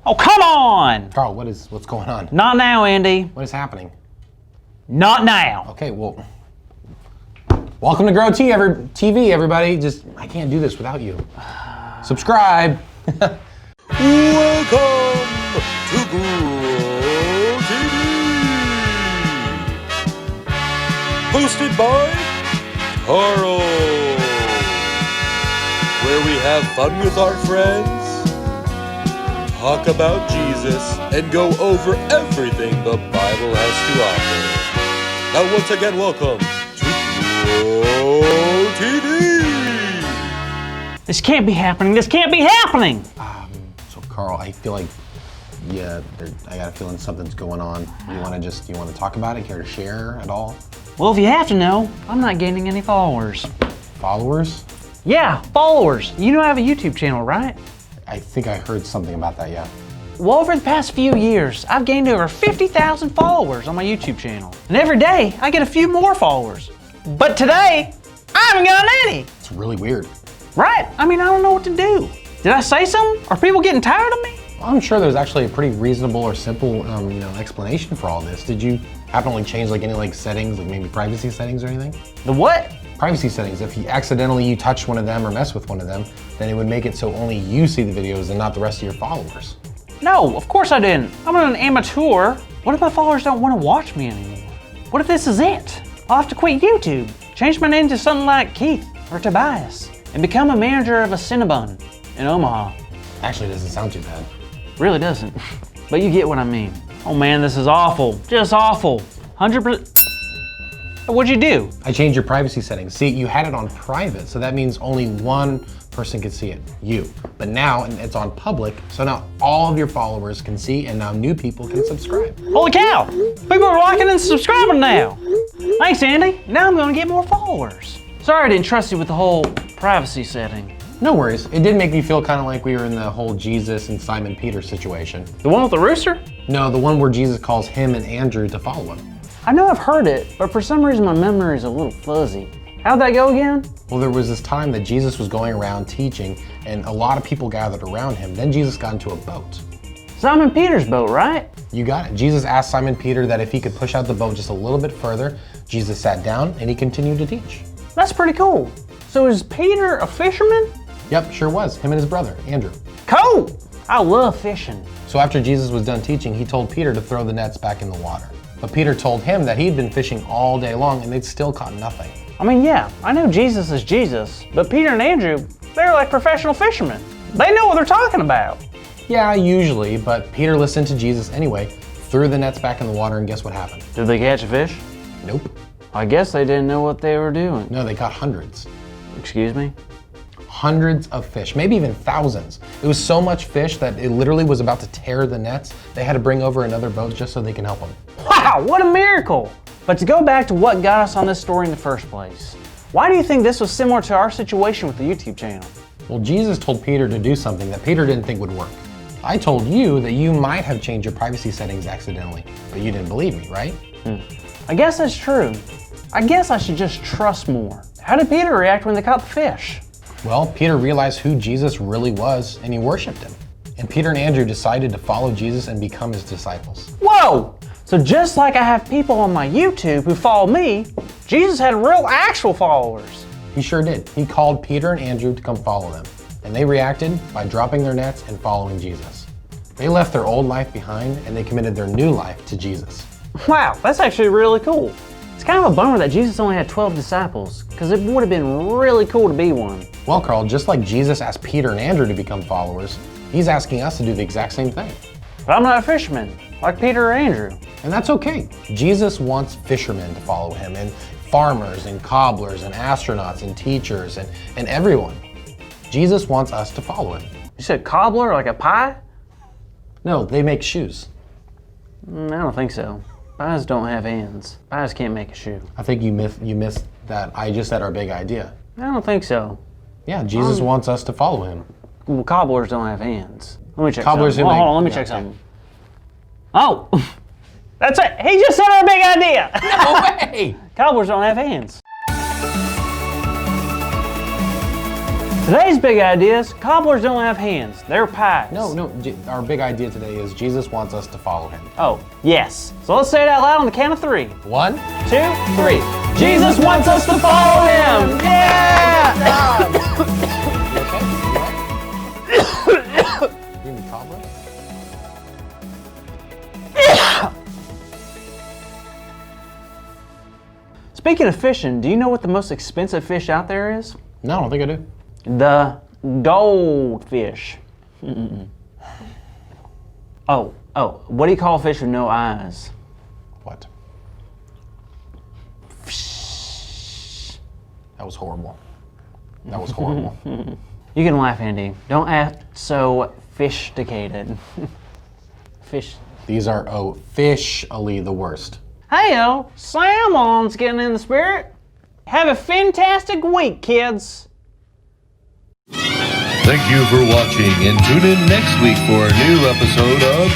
Oh, come on! Carl, what's going on? Not now, Andy. What is happening? Not now. Okay, well, welcome to Grow TV, everybody. I can't do this without you. Subscribe. Welcome to Grow TV. Hosted by Carl. Where we have fun with our friends, talk about Jesus, and go over everything the Bible has to offer. Now once again, welcome to Grow TV. This can't be happening. This can't be happening. So Carl, I feel like, I got a feeling something's going on. You want to talk about it? Care to share at all? Well, if you have to know, I'm not gaining any followers. Followers? Yeah, followers. You know I have a YouTube channel, right? I think I heard something about that, yeah. Well, over the past few years, I've gained over 50,000 followers on my YouTube channel. And every day, I get a few more followers. But today, I haven't gotten any. It's really weird. Right? I mean, I don't know what to do. Did I say something? Are people getting tired of me? I'm sure there's actually a pretty reasonable or simple, explanation for all this. Did you happen to change any settings, maybe privacy settings or anything? The what? Privacy settings. If you accidentally touch one of them or mess with one of them, then it would make it so only you see the videos and not the rest of your followers. No, of course I didn't. I'm an amateur. What if my followers don't want to watch me anymore? What if this is it? I'll have to quit YouTube, change my name to something like Keith or Tobias, and become a manager of a Cinnabon in Omaha. Actually, it doesn't sound too bad. Really doesn't, but you get what I mean. Oh man, this is awful, just awful. 100%. What'd you do? I changed your privacy settings. See, you had it on private, so that means only one person could see it, you. But now it's on public, so now all of your followers can see, and now new people can subscribe. Holy cow! People are liking and subscribing now. Thanks, Andy. Now I'm gonna get more followers. Sorry I didn't trust you with the whole privacy setting. No worries. It did make me feel kind of like we were in the whole Jesus and Simon Peter situation. The one with the rooster? No, the one where Jesus calls him and Andrew to follow him. I know I've heard it, but for some reason my memory is a little fuzzy. How'd that go again? Well, there was this time that Jesus was going around teaching, and a lot of people gathered around him. Then Jesus got into a boat. Simon Peter's boat, right? You got it. Jesus asked Simon Peter that if he could push out the boat just a little bit further. Jesus sat down and he continued to teach. That's pretty cool. So is Peter a fisherman? Yep, sure was. Him and his brother, Andrew. Cool! I love fishing. So after Jesus was done teaching, he told Peter to throw the nets back in the water. But Peter told him that he'd been fishing all day long and they'd still caught nothing. I mean, yeah, I know Jesus is Jesus, but Peter and Andrew, they're like professional fishermen. They know what they're talking about. Yeah, usually, but Peter listened to Jesus anyway, threw the nets back in the water, and guess what happened? Did they catch a fish? Nope. I guess they didn't know what they were doing. No, they caught hundreds. Excuse me? Hundreds of fish, maybe even thousands. It was so much fish that it literally was about to tear the nets. They had to bring over another boat just so they can help them. Wow, what a miracle! But to go back to what got us on this story in the first place, why do you think this was similar to our situation with the YouTube channel? Well, Jesus told Peter to do something that Peter didn't think would work. I told you that you might have changed your privacy settings accidentally, but you didn't believe me, right? I guess that's true. I guess I should just trust more. How did Peter react when they caught the fish? Well, Peter realized who Jesus really was and he worshiped him. And Peter and Andrew decided to follow Jesus and become his disciples. Whoa! So just like I have people on my YouTube who follow me, Jesus had real actual followers. He sure did. He called Peter and Andrew to come follow them. And they reacted by dropping their nets and following Jesus. They left their old life behind and they committed their new life to Jesus. Wow, that's actually really cool. It's kind of a bummer that Jesus only had 12 disciples, because it would have been really cool to be one. Well, Carl, just like Jesus asked Peter and Andrew to become followers, he's asking us to do the exact same thing. But I'm not a fisherman, like Peter or Andrew. And that's okay. Jesus wants fishermen to follow him, and farmers, and cobblers, and astronauts, and teachers, and everyone. Jesus wants us to follow him. You said cobbler, like a pie? No, they make shoes. I don't think so. Pies don't have hands. Pies can't make a shoe. I think you missed that I just said our big idea. I don't think so. Yeah, Jesus wants us to follow him. Well, cobblers don't have hands. Let me check Cobblers something. who Hold on, let me make- check yeah, something. Oh, that's it. He just said our big idea. No way! Cobblers don't have hands. Today's big idea is cobblers don't have hands. They're pies. No, our big idea today is Jesus wants us to follow him. Oh, yes. So let's say it out loud on the count of 3. 1, 2, 3. Jesus wants us to follow him! Yeah! You need cobbler? Speaking of fishing, do you know what the most expensive fish out there is? No, I don't think I do. The goldfish. Oh, what do you call a fish with no eyes? What? That was horrible. That was horrible. You can laugh, Andy. Don't act so fish-dicated. Fish. These are officially the worst. Hey-o, salmon's getting in the spirit. Have a fantastic week, kids. Thank you for watching, and tune in next week for a new episode of